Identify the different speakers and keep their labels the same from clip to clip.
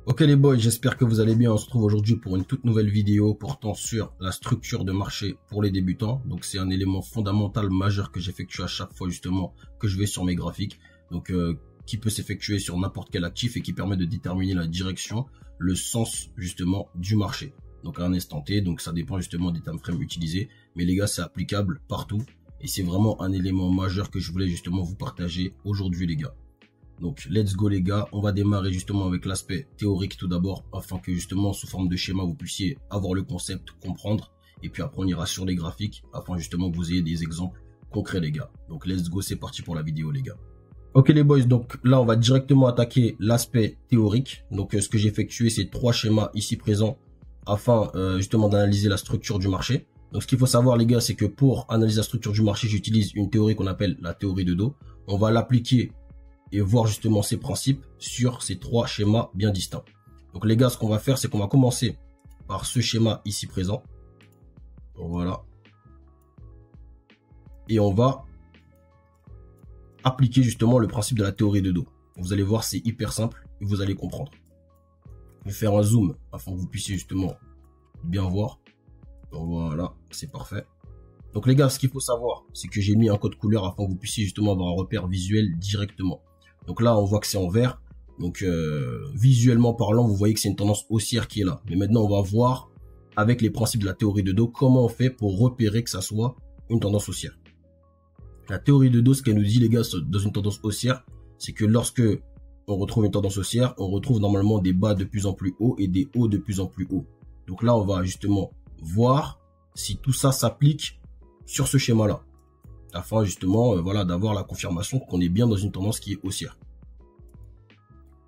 Speaker 1: Ok les boys, j'espère que vous allez bien. On se retrouve aujourd'hui pour une toute nouvelle vidéo portant sur la structure de marché pour les débutants. Donc c'est un élément fondamental majeur que j'effectue à chaque fois justement que je vais sur mes graphiques. Donc qui peut s'effectuer sur n'importe quel actif et qui permet de déterminer la direction, le sens justement du marché. Donc à un instant T, donc ça dépend justement des time frames utilisés. Mais les gars, c'est applicable partout et c'est vraiment un élément majeur que je voulais justement vous partager aujourd'hui les gars. Donc, let's go les gars, on va démarrer justement avec l'aspect théorique tout d'abord, afin que justement sous forme de schéma, vous puissiez avoir le concept, comprendre, et puis après on ira sur les graphiques, afin justement que vous ayez des exemples concrets les gars. Donc, let's go, c'est parti pour la vidéo les gars. Ok les boys, donc là on va directement attaquer l'aspect théorique. Donc, ce que j'ai effectué, c'est 3 schémas ici présents, afin justement d'analyser la structure du marché. Donc, ce qu'il faut savoir les gars, c'est que pour analyser la structure du marché, j'utilise une théorie qu'on appelle la théorie de dos. On va l'appliquer et voir justement ces principes sur ces 3 schémas bien distincts. Donc les gars, ce qu'on va faire, c'est qu'on va commencer par ce schéma ici présent. Voilà. Et on va appliquer justement le principe de la théorie de dos. Vous allez voir, c'est hyper simple et vous allez comprendre. Je vais faire un zoom afin que vous puissiez justement bien voir. Voilà, c'est parfait. Donc les gars, ce qu'il faut savoir, c'est que j'ai mis un code couleur afin que vous puissiez justement avoir un repère visuel directement. Donc là, on voit que c'est en vert. Donc visuellement parlant, vous voyez que c'est une tendance haussière qui est là. Mais maintenant, on va voir avec les principes de la théorie de dos comment on fait pour repérer que ça soit une tendance haussière. La théorie de dos, ce qu'elle nous dit les gars, dans une tendance haussière, c'est que lorsque on retrouve une tendance haussière, on retrouve normalement des bas de plus en plus hauts et des hauts de plus en plus hauts. Donc là, on va justement voir si tout ça s'applique sur ce schéma-là, afin justement voilà, d'avoir la confirmation qu'on est bien dans une tendance qui est haussière.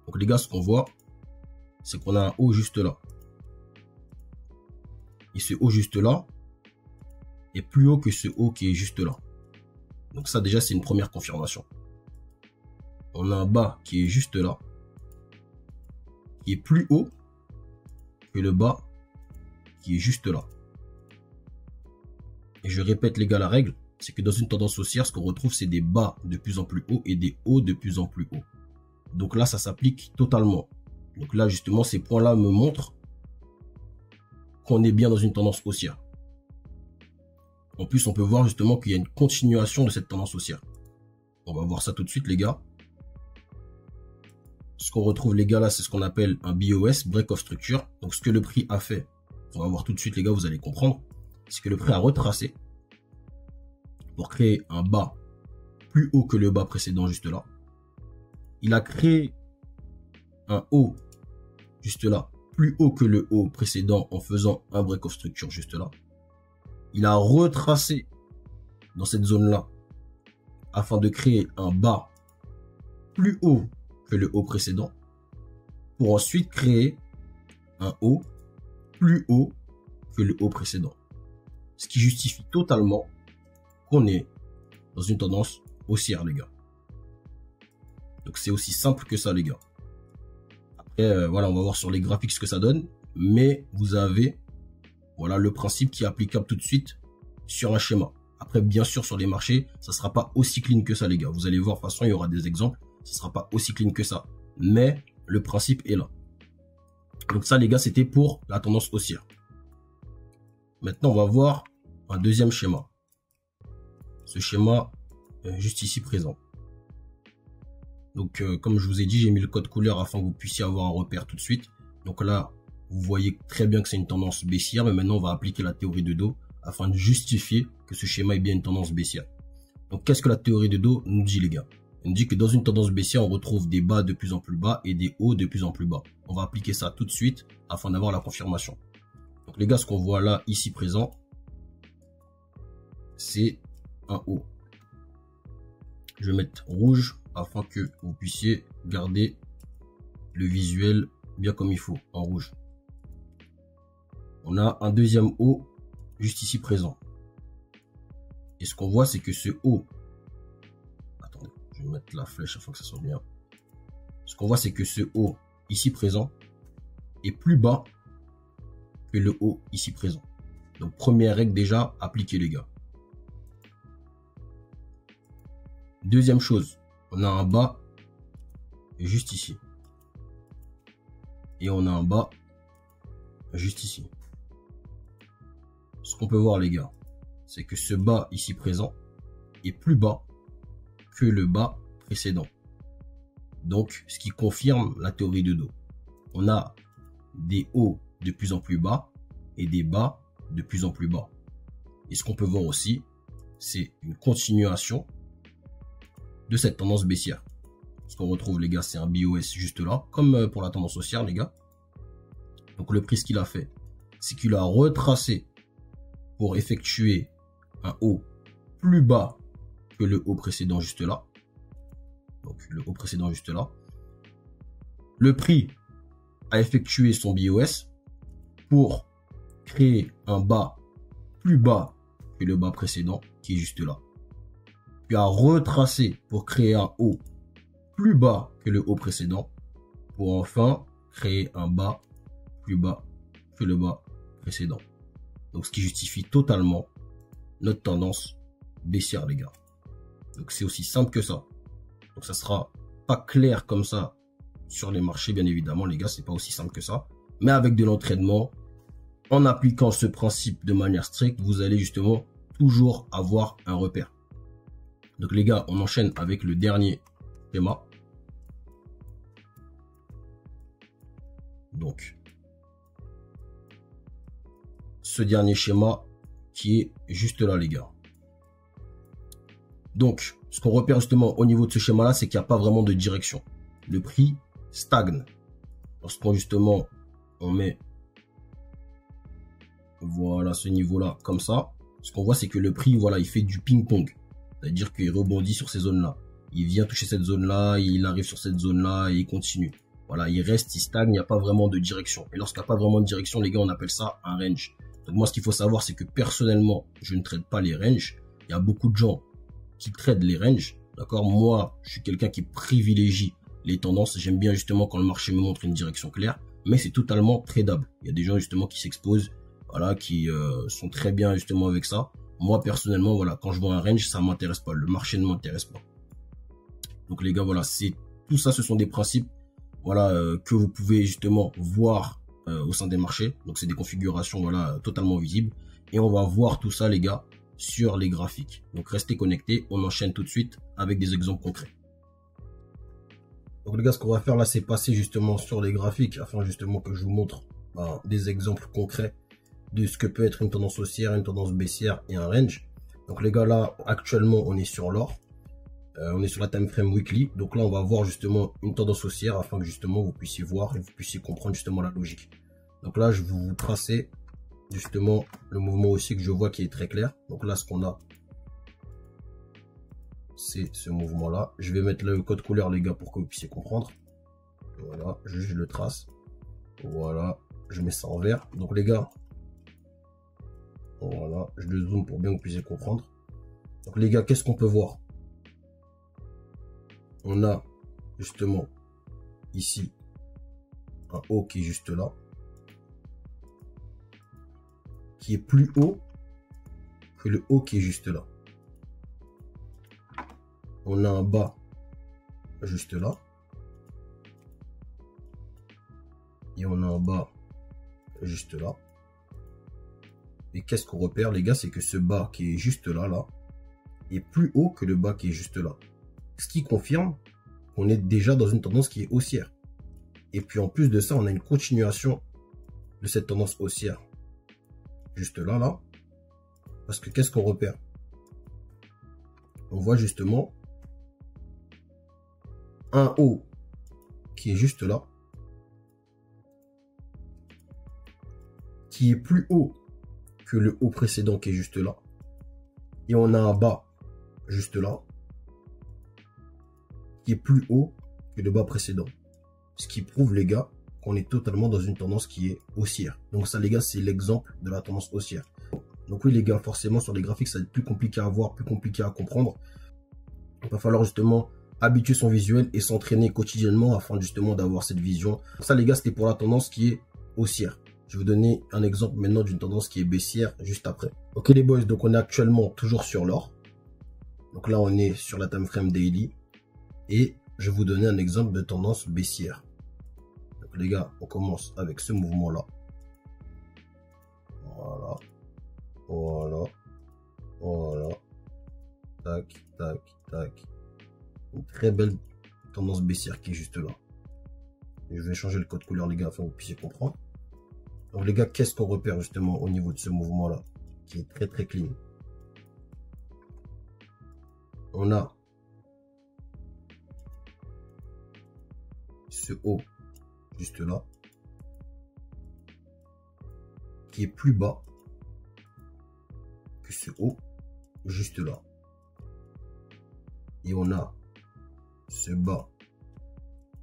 Speaker 1: Donc les gars, ce qu'on voit, c'est qu'on a un haut juste là. Et ce haut juste là est plus haut que ce haut qui est juste là. Donc ça déjà, c'est une première confirmation. On a un bas qui est juste là, qui est plus haut que le bas qui est juste là. Et je répète les gars, la règle, c'est que dans une tendance haussière, ce qu'on retrouve, c'est des bas de plus en plus hauts et des hauts de plus en plus hauts. Donc là, ça s'applique totalement. Donc là, justement, ces points-là me montrent qu'on est bien dans une tendance haussière. En plus, on peut voir justement qu'il y a une continuation de cette tendance haussière. On va voir ça tout de suite, les gars. Ce qu'on retrouve, les gars, là, c'est ce qu'on appelle un BOS, Break of Structure. Donc, ce que le prix a fait, on va voir tout de suite, les gars, vous allez comprendre. C'est que le prix a retracé pour créer un bas plus haut que le bas précédent juste là. Il a créé un haut juste là, plus haut que le haut précédent en faisant un break of structure juste là. Il a retracé dans cette zone-là afin de créer un bas plus haut que le haut précédent pour ensuite créer un haut plus haut que le haut précédent. Ce qui justifie totalement qu'on est dans une tendance haussière, les gars. Donc c'est aussi simple que ça les gars. Après voilà, on va voir sur les graphiques ce que ça donne, mais vous avez voilà le principe qui est applicable tout de suite sur un schéma. Après bien sûr sur les marchés, ça sera pas aussi clean que ça les gars. Vous allez voir, de toute façon il y aura des exemples, ça sera pas aussi clean que ça, mais le principe est là. Donc ça les gars, c'était pour la tendance haussière. Maintenant on va voir un deuxième schéma. Ce schéma juste ici présent. Donc comme je vous ai dit, j'ai mis le code couleur afin que vous puissiez avoir un repère tout de suite. Donc là, vous voyez très bien que c'est une tendance baissière, mais maintenant on va appliquer la théorie de dos afin de justifier que ce schéma est bien une tendance baissière. Donc qu'est-ce que la théorie de dos nous dit les gars? Elle nous dit que dans une tendance baissière, on retrouve des bas de plus en plus bas et des hauts de plus en plus bas. On va appliquer ça tout de suite afin d'avoir la confirmation. Donc les gars, ce qu'on voit là, ici présent, c'est un haut. Je vais mettre rouge afin que vous puissiez garder le visuel bien comme il faut, en rouge. On a un deuxième haut juste ici présent. Et ce qu'on voit, c'est que ce haut... Attendez, je vais mettre la flèche afin que ça soit bien. Ce qu'on voit, c'est que ce haut ici présent est plus bas que le haut ici présent. Donc première règle déjà appliquée les gars. Deuxième chose, on a un bas juste ici. et on a un bas juste ici. Ce qu'on peut voir les gars, c'est que ce bas ici présent est plus bas que le bas précédent. Donc, ce qui confirme la théorie de dos. On a des hauts de plus en plus bas et des bas de plus en plus bas. Et ce qu'on peut voir aussi, c'est une continuation de cette tendance baissière. Ce qu'on retrouve les gars, c'est un BOS juste là, comme pour la tendance haussière les gars. Donc le prix, ce qu'il a fait, c'est qu'il a retracé pour effectuer un haut plus bas que le haut précédent juste là. Donc le haut précédent juste là. Le prix a effectué son BOS pour créer un bas plus bas que le bas précédent qui est juste là. Puis a retracé pour créer un haut plus bas que le haut précédent pour enfin créer un bas plus bas que le bas précédent. Donc ce qui justifie totalement notre tendance baissière les gars. Donc c'est aussi simple que ça. Donc ça sera pas clair comme ça sur les marchés bien évidemment les gars, c'est pas aussi simple que ça. Mais avec de l'entraînement, en appliquant ce principe de manière stricte, vous allez justement toujours avoir un repère. Donc les gars, on enchaîne avec le dernier schéma. Donc ce dernier schéma qui est juste là les gars. Donc ce qu'on repère justement au niveau de ce schéma là, c'est qu'il n'y a pas vraiment de direction. Le prix stagne. Lorsqu'on justement on met voilà ce niveau là comme ça, ce qu'on voit c'est que le prix voilà il fait du ping-pong. C'est-à-dire qu'il rebondit sur ces zones là. Il vient toucher cette zone là, il arrive sur cette zone là et il continue. Voilà, il reste, il stagne, il n'y a pas vraiment de direction. Et lorsqu'il n'y a pas vraiment de direction, les gars, on appelle ça un range. Donc moi, ce qu'il faut savoir, c'est que personnellement, je ne trade pas les ranges. Il y a beaucoup de gens qui tradent les ranges. D'accord? Moi, je suis quelqu'un qui privilégie les tendances. J'aime bien justement quand le marché me montre une direction claire. Mais c'est totalement tradable. Il y a des gens justement qui s'exposent, voilà, qui sont très bien justement avec ça. Moi, personnellement, voilà, quand je vois un range, ça m'intéresse pas. Le marché ne m'intéresse pas. Donc les gars, voilà, c'est tout ça, ce sont des principes, voilà, que vous pouvez justement voir au sein des marchés. Donc c'est des configurations, voilà, totalement visibles. Et on va voir tout ça, les gars, sur les graphiques. Donc restez connectés. On enchaîne tout de suite avec des exemples concrets. Donc les gars, ce qu'on va faire là, c'est passer justement sur les graphiques afin justement que je vous montre des exemples concrets de ce que peut être une tendance haussière, une tendance baissière et un range. Donc les gars, là, actuellement, on est sur l'or. On est sur la time frame weekly. Donc là, on va voir justement une tendance haussière afin que justement vous puissiez voir et vous puissiez comprendre justement la logique. Donc là, je vais vous tracer justement le mouvement haussier que je vois qui est très clair. Donc là, ce qu'on a, c'est ce mouvement-là. Je vais mettre le code couleur, les gars, pour que vous puissiez comprendre. Voilà, je le trace. Voilà, je mets ça en vert. Donc les gars, voilà, je le zoome pour bien que vous puissiez comprendre. Donc les gars, qu'est-ce qu'on peut voir? On a justement ici un haut qui est juste là, qui est plus haut que le haut qui est juste là. On a un bas juste là. Et on a un bas juste là. Et qu'est-ce qu'on repère les gars? C'est que ce bas qui est juste là, est plus haut que le bas qui est juste là. Ce qui confirme qu'on est déjà dans une tendance qui est haussière. Et puis en plus de ça, on a une continuation de cette tendance haussière. Juste là. Parce que qu'est-ce qu'on repère? On voit justement un haut qui est juste là. Qui est plus haut que le haut précédent qui est juste là. Et on a un bas juste là. Qui est plus haut que le bas précédent. Ce qui prouve, les gars, qu'on est totalement dans une tendance qui est haussière. Donc ça, les gars, c'est l'exemple de la tendance haussière. Donc oui, les gars, forcément, sur les graphiques, ça va être plus compliqué à voir, plus compliqué à comprendre. Il va falloir justement habituer son visuel et s'entraîner quotidiennement afin justement d'avoir cette vision. Ça, les gars, c'était pour la tendance qui est haussière. Je vais vous donner un exemple maintenant d'une tendance qui est baissière juste après. Ok les boys, donc on est actuellement toujours sur l'or. Donc là, on est sur la time frame daily. Et je vais vous donner un exemple de tendance baissière. Donc Les gars, on commence avec ce mouvement-là. Voilà. Voilà. Voilà. Tac, tac, tac. Une très belle tendance baissière qui est juste là. Je vais changer le code couleur, les gars, afin que vous puissiez comprendre. Donc, les gars, qu'est-ce qu'on repère justement au niveau de ce mouvement-là, qui est très très clean? On a ce haut juste là, qui est plus bas que ce haut juste là. Et on a ce bas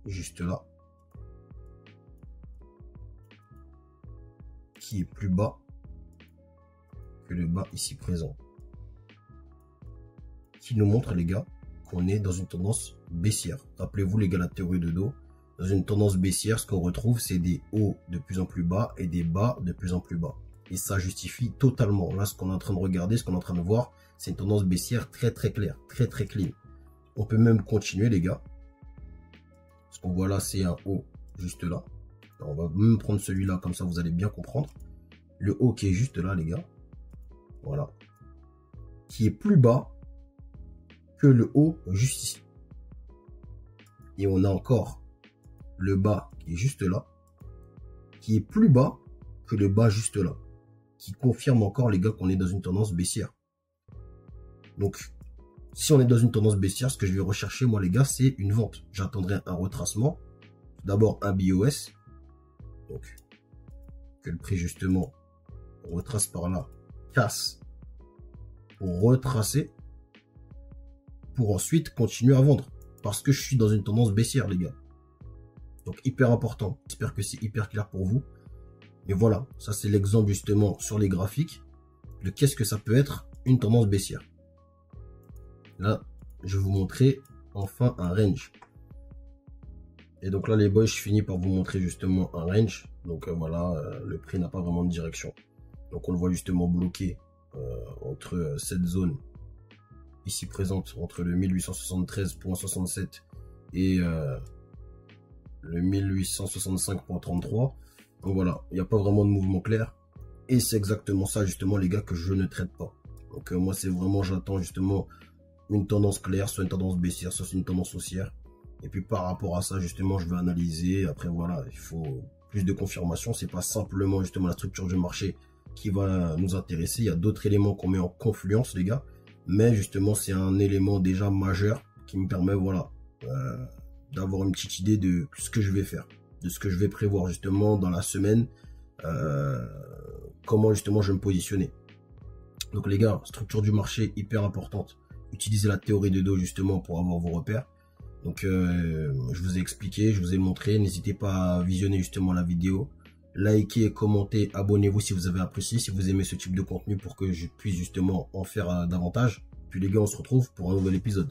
Speaker 1: juste là, qui est plus bas que le bas ici présent, qui nous montre, les gars, qu'on est dans une tendance baissière. Rappelez-vous, les gars, la théorie de dos. Dans une tendance baissière, ce qu'on retrouve, c'est des hauts de plus en plus bas et des bas de plus en plus bas. Et ça justifie totalement. Là, ce qu'on est en train de regarder, ce qu'on est en train de voir, c'est une tendance baissière très très claire, très très clean. On peut même continuer, les gars. Ce qu'on voit là, c'est un haut juste là. Alors, on va même prendre celui-là, comme ça vous allez bien comprendre. Le haut qui est juste là, les gars. Voilà. Qui est plus bas que le haut juste ici. Et on a encore le bas qui est juste là, qui est plus bas que le bas juste là, qui confirme encore, les gars, qu'on est dans une tendance baissière. Donc, si on est dans une tendance baissière, ce que je vais rechercher, moi, les gars, c'est une vente. J'attendrai un retracement. D'abord, un BOS. Donc, que le prix, justement, retrace par là, casse, pour retracer, pour ensuite continuer à vendre. Parce que je suis dans une tendance baissière, les gars. Donc, hyper important. J'espère que c'est hyper clair pour vous. Mais voilà, ça c'est l'exemple justement sur les graphiques de qu'est-ce que ça peut être une tendance baissière. Là, je vais vous montrer enfin un range. Et donc là, les boys, je finis par vous montrer justement un range. Donc voilà, le prix n'a pas vraiment de direction. Donc on le voit justement bloqué entre cette zone ici présente, entre le 1873.67 et le 1865.33. Donc voilà, il n'y a pas vraiment de mouvement clair. Et c'est exactement ça justement, les gars, que je ne traite pas. Donc moi, c'est vraiment, j'attends justement une tendance claire, soit une tendance baissière, soit une tendance haussière. Et puis par rapport à ça, justement, je vais analyser. Après voilà, il faut plus de confirmation. C'est pas simplement justement la structure du marché qui va nous intéresser. Il y a d'autres éléments qu'on met en confluence, les gars. Mais justement, c'est un élément déjà majeur qui me permet, voilà, d'avoir une petite idée de ce que je vais faire, de ce que je vais prévoir justement dans la semaine, comment justement je vais me positionner. Donc les gars, structure du marché hyper importante. Utilisez la théorie de dos justement pour avoir vos repères. Donc je vous ai expliqué, je vous ai montré. N'hésitez pas à visionner justement la vidéo. Likez, commentez, abonnez-vous si vous avez apprécié, si vous aimez ce type de contenu pour que je puisse justement en faire davantage. Puis les gars, on se retrouve pour un nouvel épisode.